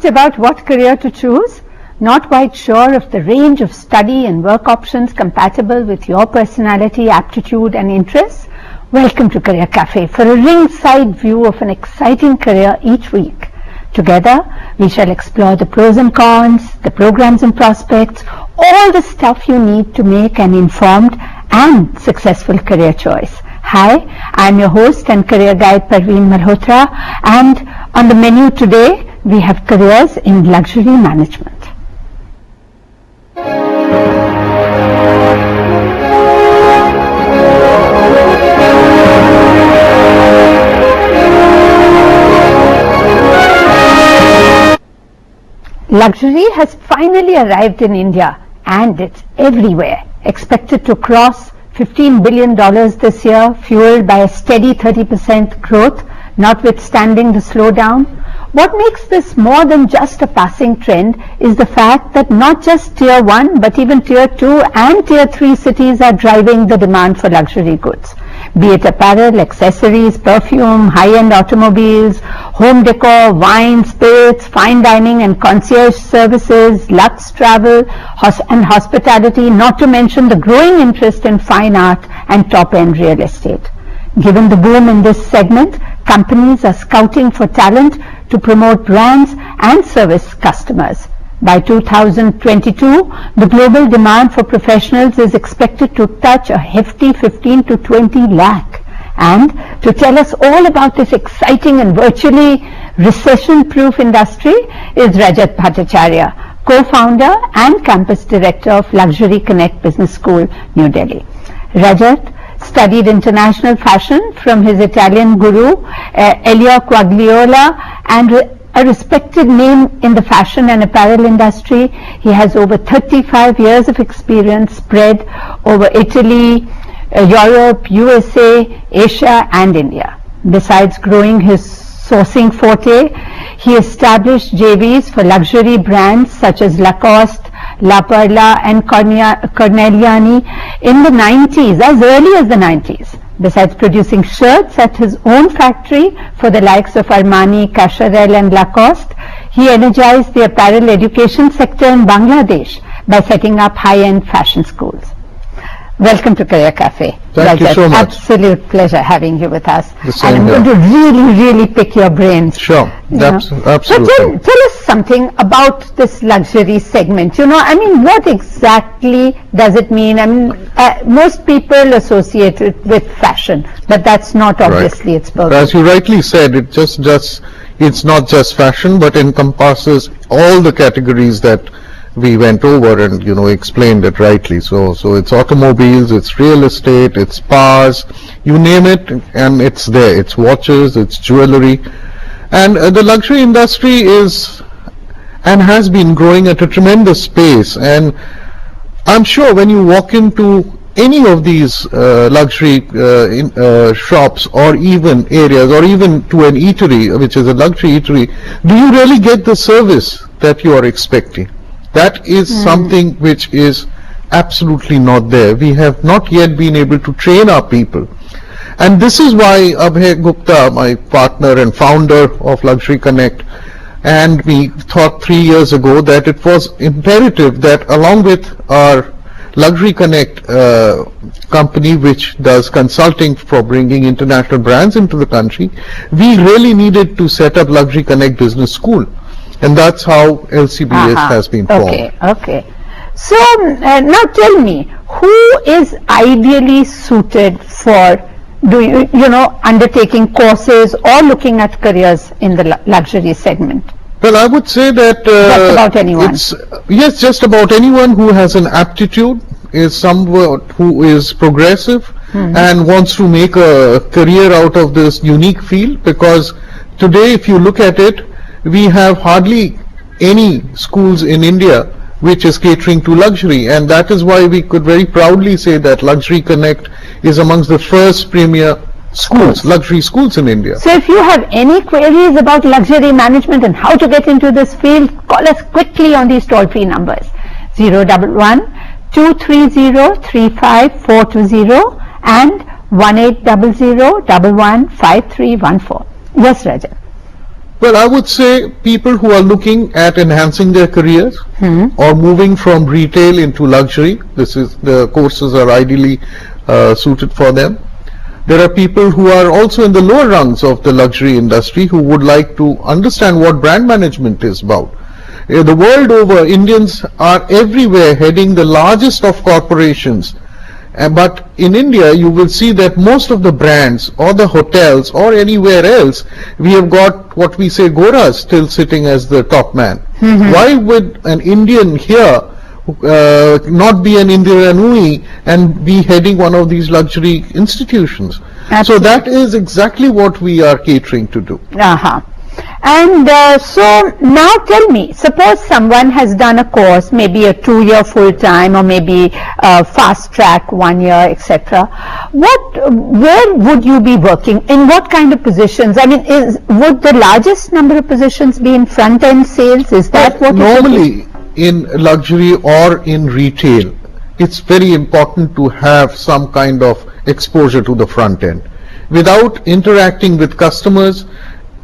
Confused about what career to choose? Not quite sure of the range of study and work options compatible with your personality, aptitude and interests? Welcome to Career Cafe for a ringside view of an exciting career each week. Together, we shall explore the pros and cons, the programs and prospects, all the stuff you need to make an informed and successful career choice. Hi, I'm your host and career guide Pervin Malhotra, and on the menu today, we have careers in luxury management. Luxury has finally arrived in India and it's everywhere, expected to cross $15 billion this year, fueled by a steady 30% growth, notwithstanding the slowdown. What makes this more than just a passing trend is the fact that not just Tier 1 but even Tier 2 and Tier 3 cities are driving the demand for luxury goods. Be it apparel, accessories, perfume, high-end automobiles, home decor, wine, spirits, fine dining and concierge services, luxe travel and hospitality, not to mention the growing interest in fine art and top-end real estate. Given the boom in this segment, companies are scouting for talent to promote brands and service customers. By 2022, the global demand for professionals is expected to touch a hefty 15 to 20 lakh. And to tell us all about this exciting and virtually recession-proof industry is Rajat Bhattacharya, co-founder and campus director of Luxury Connect Business School, New Delhi. Rajat studied international fashion from his Italian guru, Elio Quagliola, and a respected name in the fashion and apparel industry. He has over 35 years of experience spread over Italy, Europe, USA, Asia and India. Besides growing his sourcing forte, he established JVs for luxury brands such as Lacoste, La Perla and Corneliani in the 90s, as early as the 90s. Besides producing shirts at his own factory for the likes of Armani, Cacharel and Lacoste, he energized the apparel education sector in Bangladesh by setting up high-end fashion schools. Welcome to Career Cafe. Thank you so much. Absolute pleasure having you with us. And I'm going to really pick your brains. Sure, absolutely. So tell us something about this luxury segment. What exactly does it mean? Most people associate it with fashion, but that's not obviously its purpose. As you rightly said, it's not just fashion, but encompasses all the categories that we went over and explained it rightly. So it's automobiles, it's real estate, it's spas, you name it, and it's there. It's watches, it's jewelry, and the luxury industry is and has been growing at a tremendous pace. And I'm sure when you walk into any of these luxury shops or even areas, or even to an eatery, which is a luxury eatery, do you really get the service that you are expecting? That is something which is absolutely not there. We have not yet been able to train our people. And this is why Abhay Gupta, my partner and founder of Luxury Connect, and we thought 3 years ago that it was imperative that along with our Luxury Connect company, which does consulting for bringing international brands into the country, we really needed to set up Luxury Connect Business School. And that's how LCBS has been formed. Okay. So now tell me, who is ideally suited for undertaking courses or looking at careers in the luxury segment? Well, I would say that just about anyone. Yes, just about anyone who has an aptitude, is someone who is progressive and wants to make a career out of this unique field. Because today, if you look at it, we have hardly any schools in India which is catering to luxury, and that is why we could very proudly say that Luxury Connect is amongst the first premier luxury schools in India. So if you have any queries about luxury management and how to get into this field, call us quickly on these toll-free numbers 011-230-35420 and 1800-115314. Yes, Rajat. Well, I would say people who are looking at enhancing their careers or moving from retail into luxury, the courses are ideally suited for them. There are people who are also in the lower rungs of the luxury industry who would like to understand what brand management is about. The world over, Indians are everywhere heading the largest of corporations. But in India, you will see that most of the brands or the hotels or anywhere else, we have got what we say Goras still sitting as the top man. Why would an Indian here not be an Indiranui and be heading one of these luxury institutions? Absolutely. So that is exactly what we are catering to do. And so now tell me, suppose someone has done a course, maybe a 2-year full-time or maybe fast track 1 year, etc. Where would you be working? In what kind of positions? I mean, would the largest number of positions be in front-end sales? Is that what normally in luxury or in retail, it's very important to have some kind of exposure to the front end without interacting with customers.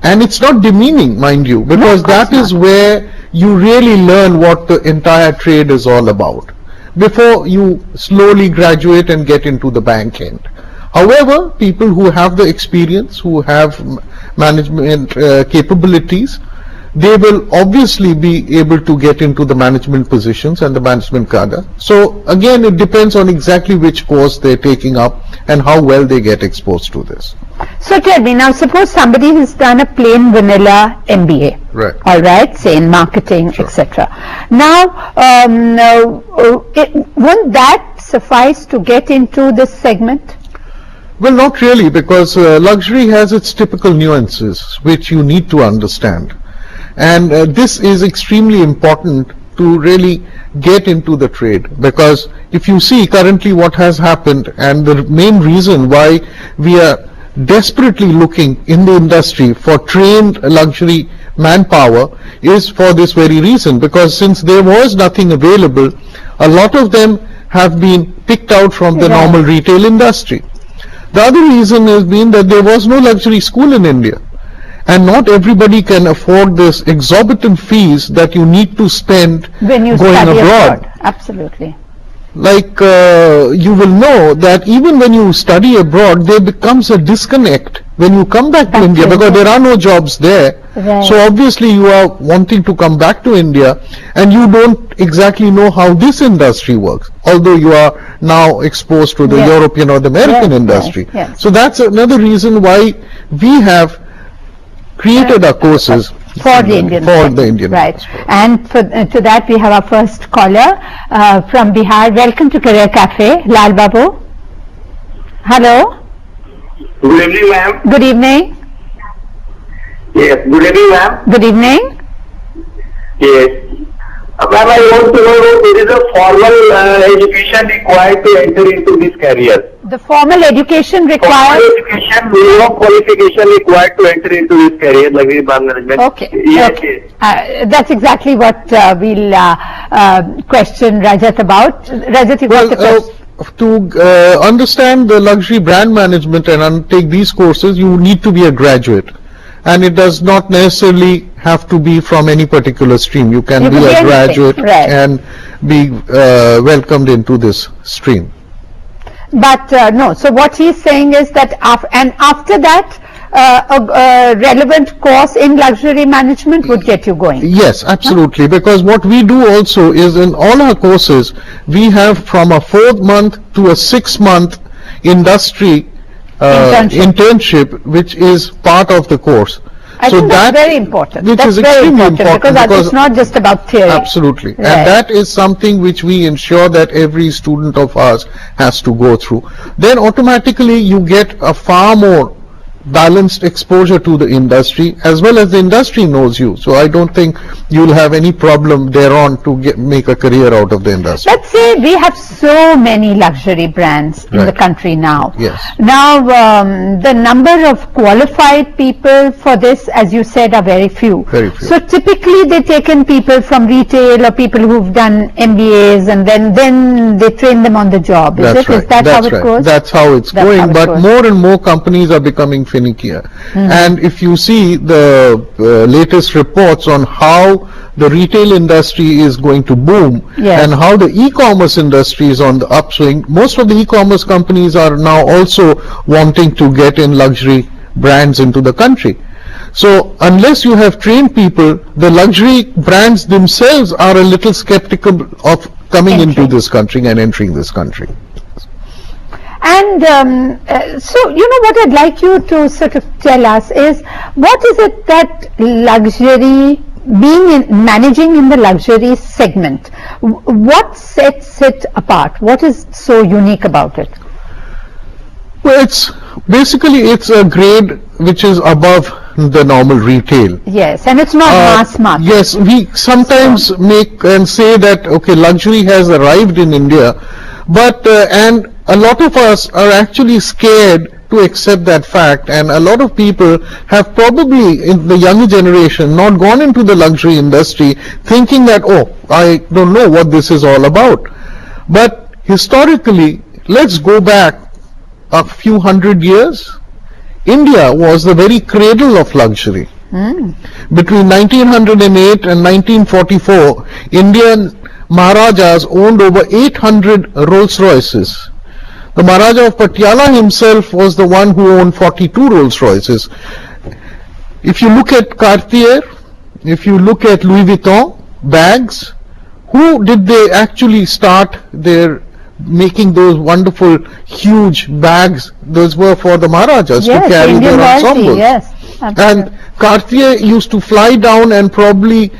And it's not demeaning, mind you, because that is where you really learn what the entire trade is all about before you slowly graduate and get into the bank end. However, people who have the experience, who have management capabilities, they will obviously be able to get into the management positions and the management cadre. So again, it depends on exactly which course they're taking up and how well they get exposed to this. So tell me, now suppose somebody has done a plain vanilla MBA, right? All right, say in marketing, etc. Now, won't that suffice to get into this segment? Well, not really, because luxury has its typical nuances which you need to understand. And this is extremely important to really get into the trade, because if you see currently what has happened, and the main reason why we are desperately looking in the industry for trained luxury manpower is for this very reason, because since there was nothing available, a lot of them have been picked out from the normal retail industry. The other reason has been that there was no luxury school in India. And not everybody can afford this exorbitant fees that you need to spend when you going study abroad. Absolutely. Like you will know that even when you study abroad, there becomes a disconnect when you come back to India, because there are no jobs there. Right. So obviously you are wanting to come back to India and you don't exactly know how this industry works, although you are now exposed to the European or the American industry. So that's another reason why we have created our courses for the Indian right. And to that we have our first caller from Bihar. Welcome to Career Cafe, Lal Babu. Hello. Good evening, ma'am. Good evening. Yes. Good evening, ma'am. Good evening. Yes. Ma'am, I want to know if there is a formal education required to enter into this career. The formal education required? Formal education, minimum qualification required to enter into this career, like brand management. Okay. Yes. Okay. That's exactly what we'll question Rajat about. Rajat, you got the question. To understand the luxury brand management and undertake these courses, you need to be a graduate. And it does not necessarily have to be from any particular stream. You can be a graduate and be welcomed into this stream. But no, so what he's saying is that after that, a relevant course in luxury management would get you going. Yes, absolutely, because what we do also is in all our courses, we have from a 4-month to a 6-month industry internship, which is part of the course. I think that's very important. Which is extremely important because it's not just about theory. Absolutely. Right. And that is something which we ensure that every student of ours has to go through. Then automatically you get a far more balanced exposure to the industry, as well as the industry knows you. So I don't think you'll have any problem thereon to make a career out of the industry. Let's say we have so many luxury brands in the country now. Yes. Now the number of qualified people for this, as you said, are very few. Very few. So typically they take in people from retail or people who've done MBAs, and then they train them on the job. Is That's it? Right. Is that That's how it right. goes? That's how it's going. But more and more companies are becoming finikier. And if you see the latest reports on how the retail industry is going to boom, Yes. and how the e-commerce industry is on the upswing, most of the e-commerce companies are now also wanting to get in luxury brands into the country. So unless you have trained people, the luxury brands themselves are a little skeptical of coming into this country and entering this country. And so, what I'd like you to sort of tell us is, what is it that luxury, managing in the luxury segment, what sets it apart? What is so unique about it? Well, it's a grade which is above the normal retail. Yes, and it's not mass market. Yes, we sometimes make and say that, okay, luxury has arrived in India, but and a lot of us are actually scared to accept that fact, and a lot of people have probably, in the younger generation, not gone into the luxury industry thinking that, oh, I don't know what this is all about. But historically, let's go back a few hundred years. India was the very cradle of luxury. Between 1908 and 1944, Indian Maharajas owned over 800 Rolls Royces. The Maharaja of Patiala himself was the one who owned 42 Rolls Royces. If you look at Cartier, if you look at Louis Vuitton bags, who did they actually start their making those wonderful huge bags? Those were for the Maharajas to carry Indian their royalty, ensembles. yes, And Cartier used to fly down, and probably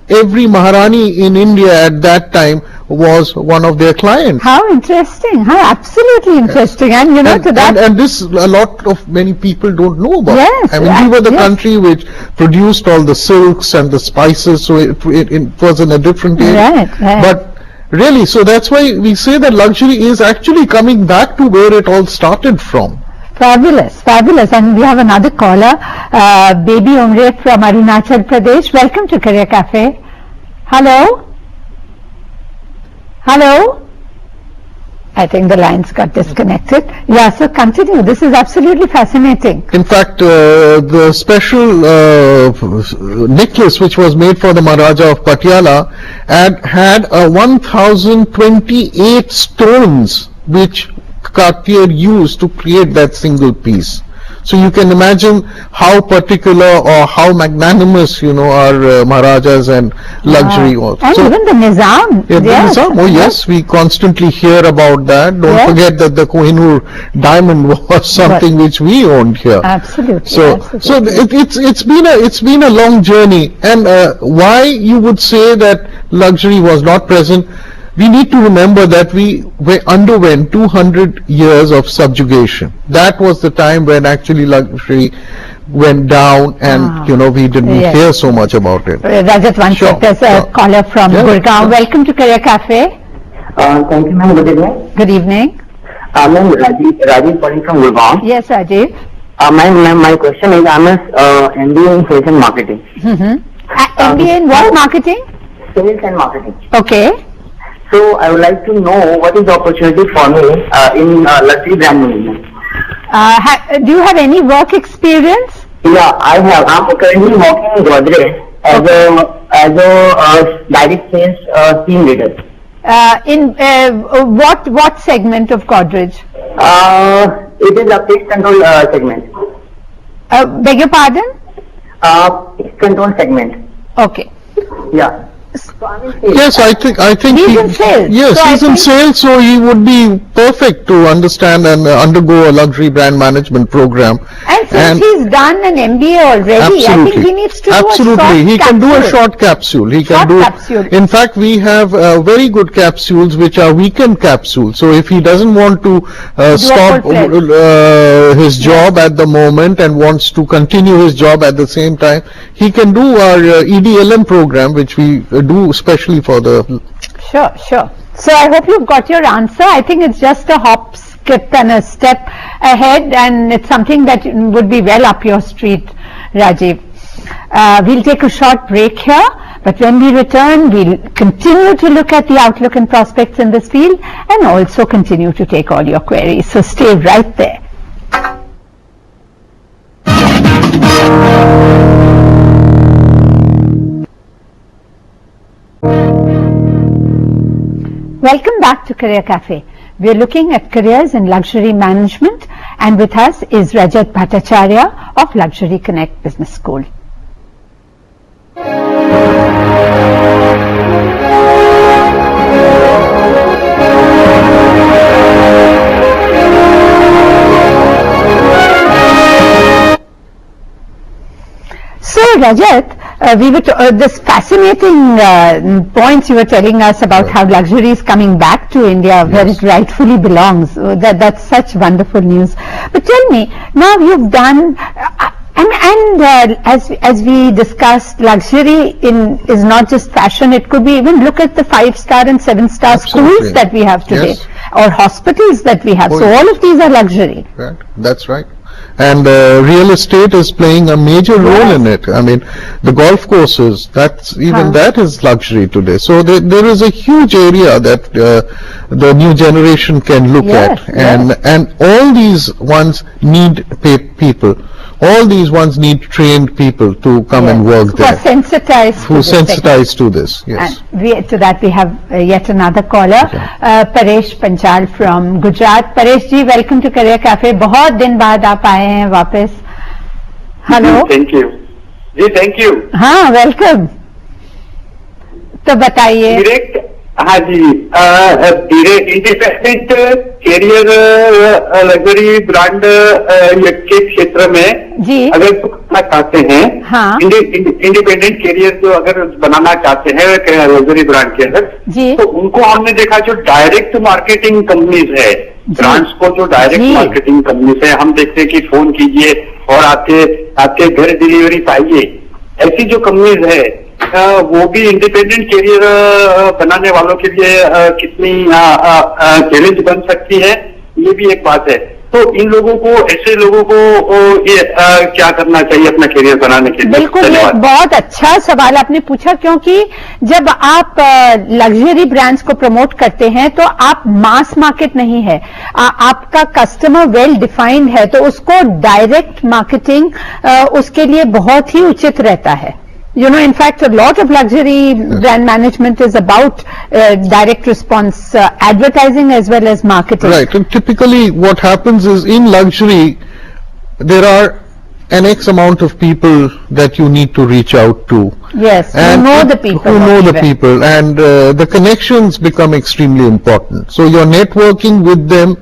every Maharani in India at that time was one of their clients. How interesting! How absolutely interesting! And to that. And this a lot of many people don't know about. Yes, I mean, we were the yes. country which produced all the silks and the spices, so it was in a different area. Right. But really, so that's why we say that luxury is actually coming back to where it all started from. Fabulous, fabulous. And we have another caller, Baby Umre from Arunachal Pradesh. Welcome to Career Cafe. Hello? Hello? I think the lines got disconnected. Yeah, so continue. This is absolutely fascinating. In fact, the special necklace which was made for the Maharaja of Patiala had 1028 stones which Cartier used to create that single piece. So you can imagine how particular or how magnanimous, our Maharajas and luxury was. And so, even the Nizam. yeah, the Yes. Nizam. Oh yes, we constantly hear about that. Don't forget that the Kohinoor diamond was something which we owned here. Absolutely. So it's been a long journey. And why you would say that luxury was not present? We need to remember that we underwent 200 years of subjugation. That was the time when actually luxury went down, and we didn't hear so much about it. Rajat, one sec. There's a caller from Gurgaon. Welcome to Career Cafe. Thank you, ma'am. Good evening. Good evening. I'm Rajiv calling from Gurgaon. Yes, Rajiv. My question is, I'm a MBA in sales and marketing. MBA in what marketing? Sales and marketing. Okay. So I would like to know what is the opportunity for me in luxury brand management. Do you have any work experience? Yeah, I have. I'm currently working in Godrej as a direct sales team leader. In what segment of Godrej? It is a pest control segment. Beg your pardon? Pest control segment. Okay. Yeah. Yes, I think he's in sales. Yes, so he's in sales, so he would be perfect to understand and undergo a luxury brand management program. And since he's done an MBA already, I think he needs to do a short he can do a short capsule. He can do. In fact, we have very good capsules which are weekend capsules. So if he doesn't want to stop his job at the moment and wants to continue his job at the same time, he can do our EDLM program, which we do especially for the. Sure. So I hope you've got your answer. I think it's just a hop, skip and a step ahead, and it's something that would be well up your street, Rajiv. We'll take a short break here, but when we return, we'll continue to look at the outlook and prospects in this field and also continue to take all your queries. So stay right there. Welcome back to Career Cafe. We are looking at careers in luxury management, and with us is Rajat Bhattacharya of Luxury Connect Business School. So Rajat, we were this fascinating points you were telling us about how luxury is coming back to India where it rightfully belongs. That's such wonderful news. But tell me, now you've done, as we discussed, luxury is not just fashion. It could be even look at the 5-star and 7-star schools that we have today, or hospitals that we have. So all of these are luxury. Right. That's right. And real estate is playing a major role in it. I mean, the golf courses, that is luxury today. So there is a huge area that the new generation can look at, and all these ones need people. All these ones need trained people to come and work there. Who are sensitized to this. Yes. And to that we have yet another caller, Paresh Panchal from Gujarat. Paresh ji, welcome to Career Cafe. बहुत दिन बाद आप आए हैं वापस. Hello. Thank you. Ji, thank you. हाँ, welcome. तो बताइए. Direct, हाँ जी, इंडिपेंडेंट कैरियर लग्जरी ब्रांड के क्षेत्र में अगर करना चाहते हैं, इंडिपेंडेंट कैरियर जो अगर बनाना चाहते हैं लग्जरी ब्रांड के अंदर, तो उनको हमने देखा जो डायरेक्ट मार्केटिंग कंपनीज है, ब्रांड्स को जो डायरेक्ट मार्केटिंग कंपनीज है, हम देखते हैं कि फोन कीजिए और आपके घर डिलीवरी पाइए, ऐसी जो कंपनीज है वो भी इंडिपेंडेंट कैरियर बनाने वालों के लिए कितनी चैलेंज बन सकती है, ये भी एक बात है. तो इन लोगों को, ऐसे लोगों को ये क्या करना चाहिए अपना कैरियर बनाने के लिए? बिल्कुल, ये बहुत अच्छा सवाल आपने पूछा, क्योंकि जब आप लग्जरी ब्रांड्स को प्रमोट करते हैं तो आप मास मार्केट नहीं है, आपका कस्टमर वेल डिफाइंड है, तो उसको डायरेक्ट मार्केटिंग उसके लिए बहुत ही उचित रहता है. You know, in fact, a lot of luxury brand management is about direct response advertising as well as marketing. Right. And typically what happens is in luxury, there are an X amount of people that you need to reach out to. Yes, and who know the people. And the connections become extremely important. So your networking with them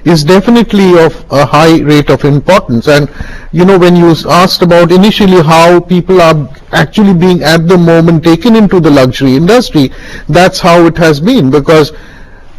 is definitely of a high rate of importance. And you know, when you asked about initially how people are actually being at the moment taken into the luxury industry, that's how it has been, because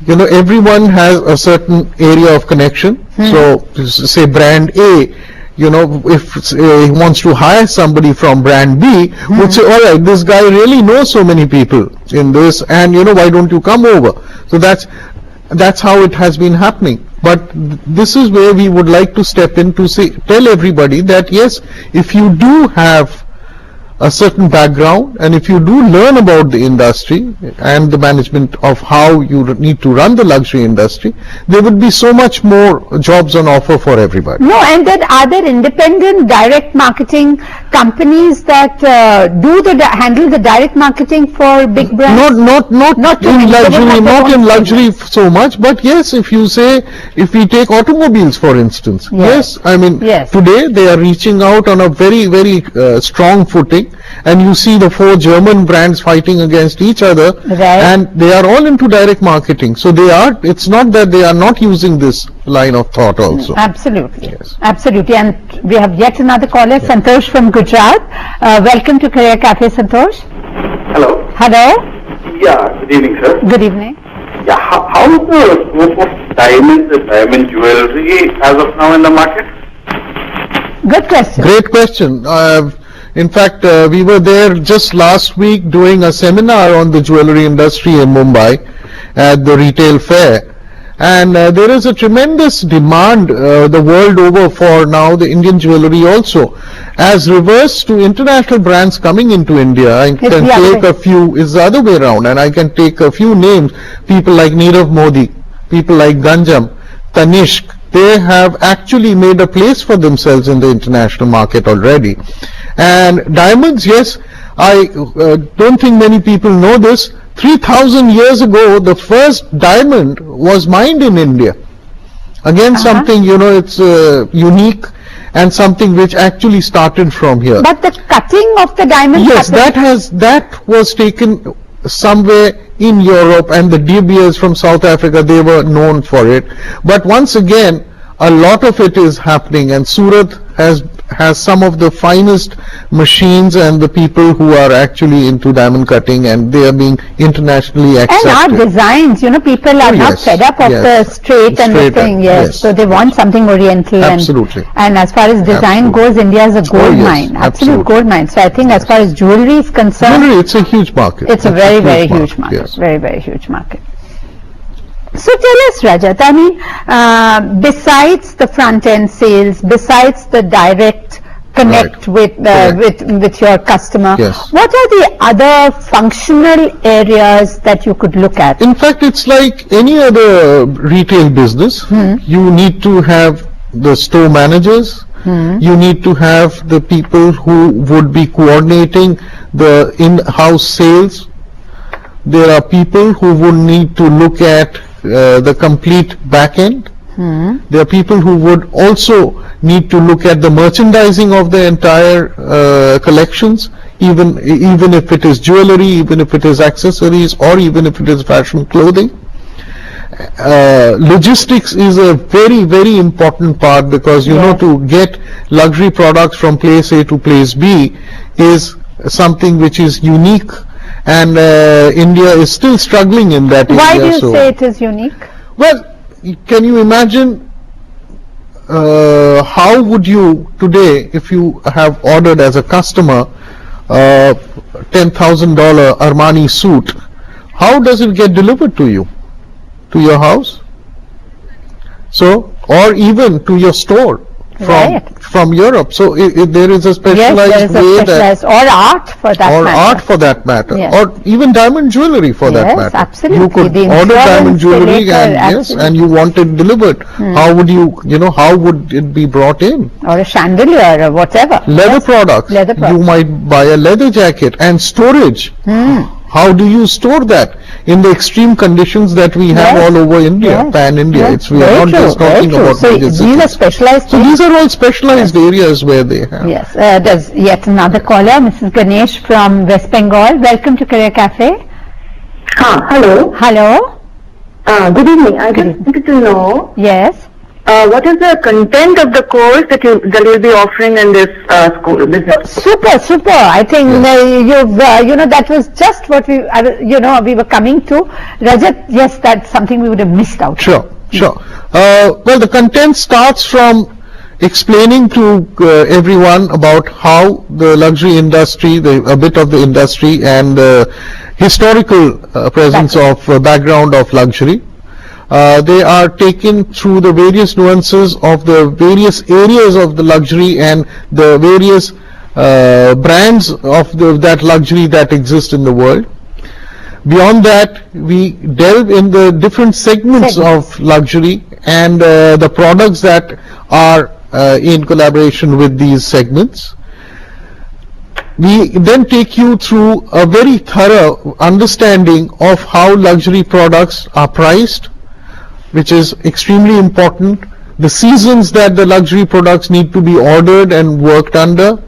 you know, everyone has a certain area of connection. So say brand A, you know, if he wants to hire somebody from brand B, would say, all right, this guy really knows so many people in this, and you know, why don't you come over? So that's how it has been happening. But this is where we would like to step in to say, tell everybody that yes, if you do have a certain background, and if you do learn about the industry and the management of how you need to run the luxury industry, there would be so much more jobs on offer for everybody. No, and then are there independent direct marketing companies that handle the direct marketing for big brands? Not in luxury so much, but yes, if we take automobiles for instance, yes, I mean, today they are reaching out on a very, very strong footing. And you see the 4 German brands fighting against each other, and they are all into direct marketing. So it's not that they are not using this line of thought also. Absolutely. Yes. Absolutely. And we have yet another caller, Santosh from Gujarat. Welcome to Career Cafe, Santosh. Hello. Hello. Yeah, good evening, sir. Good evening. Yeah, how is the scope of diamond jewelry as of now in the market? Good question. Great question. In fact, we were there just last week doing a seminar on the jewelry industry in Mumbai at the retail fair. And there is a tremendous demand the world over for now the Indian jewelry also. As reverse to international brands coming into India, I can take a few, is the other way around, and I can take a few names, people like Nirav Modi, people like Ganjam, Tanishq. They have actually made a place for themselves in the international market already. And diamonds, yes, I don't think many people know this. 3,000 years ago, the first diamond was mined in India. Again, something, you know, it's unique and something which actually started from here. But the cutting of the diamond. Yes, that was taken somewhere in Europe, and the De Beers from South Africa, they were known for it. But once again, a lot of it is happening, and Surat has some of the finest machines and the people who are actually into diamond cutting, and they are being internationally accepted. And our designs, you know, people are not fed up of the straight and the thing, so they want something oriental. Absolutely. And as far as design goes, India is a gold mine, absolute gold mine. So I think as far as jewelry is concerned, jewelry, it's a huge market. It's a very, very huge market, very, very huge market. So tell us, Rajat, I mean, besides the front-end sales, besides the direct connect with your customer, what are the other functional areas that you could look at? In fact, it's like any other retail business. You need to have the store managers. You need to have the people who would be coordinating the in-house sales. There are people who would need to look at the complete back end. There are people who would also need to look at the merchandising of the entire collections, even if it is jewelry, even if it is accessories, or even if it is fashion clothing. Logistics is a very, very important part, because you know, to get luxury products from place A to place B is something which is unique, and India is still struggling in that area. Why do you say it is unique? Well, can you imagine how would you today, if you have ordered as a customer $10,000 Armani suit, how does it get delivered to you? To your house? So, or even to your store from Europe. So there is a specialized way that, or art for that matter, or even diamond jewelry for that matter. Absolutely. You could order diamond jewelry and you want it delivered. How would how would it be brought in? Or a chandelier or whatever. Leather products. You might buy a leather jacket, and storage. How do you store that in the extreme conditions that we have all over India, pan-India? We are not just talking about these are specialized. So these are all specialized areas where they have. Yes. There's yet another caller, Mrs. Ganesh from West Bengal. Welcome to Career Cafe. Hello. Hello. Good evening. I just wanted to know. Yes. What is the content of the course that you'll be offering in this school? Super. I think that was just what we were coming to. Rajat, yes, that's something we would have missed out. Sure. Well, the content starts from explaining to everyone about how the luxury industry, a bit of the industry, and the historical presence of background of luxury. They are taken through the various nuances of the various areas of the luxury and the various brands of that luxury that exist in the world. Beyond that, we delve in the different segments of luxury and the products that are in collaboration with these segments. We then take you through a very thorough understanding of how luxury products are priced, which is extremely important, the seasons that the luxury products need to be ordered and worked under,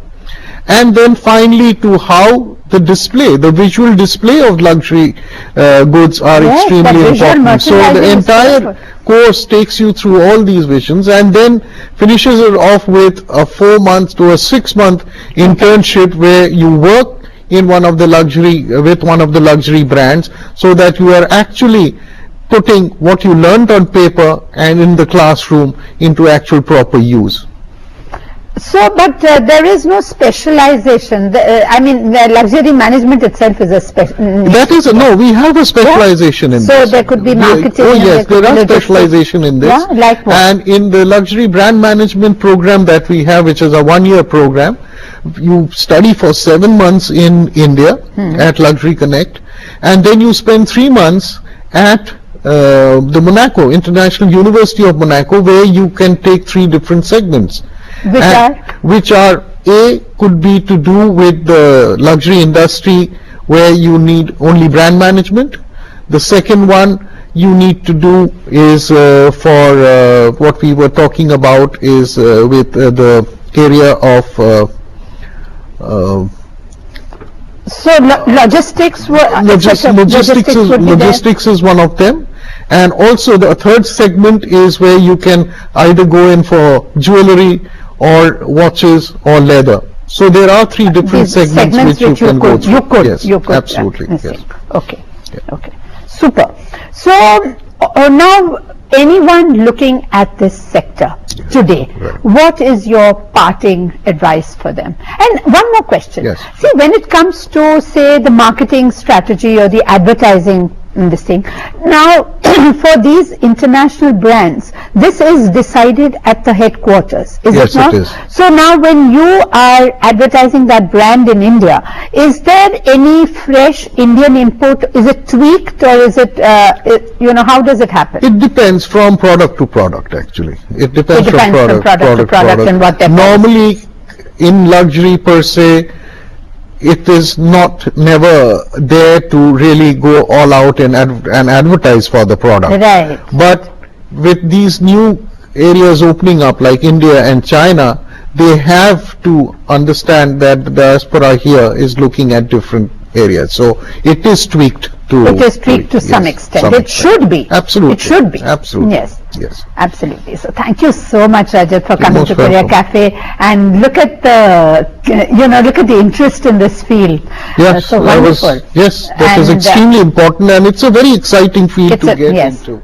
and then finally to how the display, the visual display of luxury goods are extremely important. So the entire course takes you through all these visions and then finishes it off with a 4-month to a 6-month internship where you work in one of the luxury brands, so that you are actually putting what you learned on paper and in the classroom into actual proper use. So, but there is no specialization. The luxury management itself is a we have a specialization in this. So there could be marketing. Oh yes, there are specialization in this. Yeah, like what? And in the luxury brand management program that we have, which is a 1-year program, you study for 7 months in India at Luxury Connect, and then you spend 3 months at the Monaco, International University of Monaco, where you can take 3 different segments. Which are A could be to do with the luxury industry where you need only brand management. The second one you need to do is for what we were talking about is with the area of logistics is one of them, and also the third segment is where you can either go in for jewelry or watches or leather. So there are three different segments which you can go through. You could absolutely. Yes. Okay. Yeah. Okay. Super. So now, anyone looking at this sector today, what is your parting advice for them? And one more question. Yes. See, when it comes to, say, the marketing strategy or the advertising this thing, now for these international brands, this is decided at the headquarters, is it not? Yes, it is. So now when you are advertising that brand in India, is there any fresh Indian input? Is it tweaked, or is it, how does it happen? It depends from product to product, actually. It depends from product to product and what they're normally in luxury per se, it is never there to really go all out and advertise for the product. Right. But with these new areas opening up like India and China, they have to understand that the diaspora here is looking at different areas. So it is tweaked to some extent. It should be. Absolutely. It should be. Absolutely. Yes. Yes. Absolutely. So thank you so much, Rajat, for coming to Career Cafe, and look at the interest in this field. Yes, so wonderful. That is extremely important, and it's a very exciting field to get into.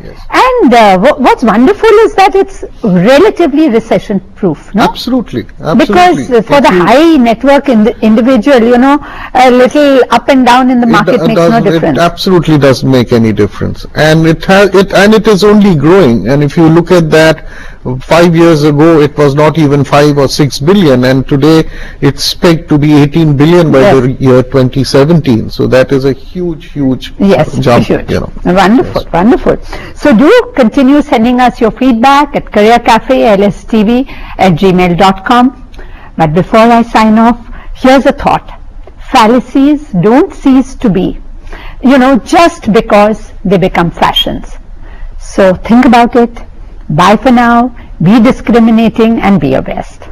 Yes. And what's wonderful is that it's relatively recession proof, no? Absolutely. Because for the high network individual, a little up and down in the market makes no difference. It absolutely doesn't make any difference, and it is only growing. And if you look at that, 5 years ago it was not even 5 or 6 billion, and today it's pegged to be 18 billion by the year 2017. So that is a huge jump. Huge. Wonderful. So do continue sending us your feedback at careercafe@lstv@gmail.com. But before I sign off, here's a thought. Fallacies don't cease to be, just because they become fashions. So think about it. Bye for now. Be discriminating and be your best.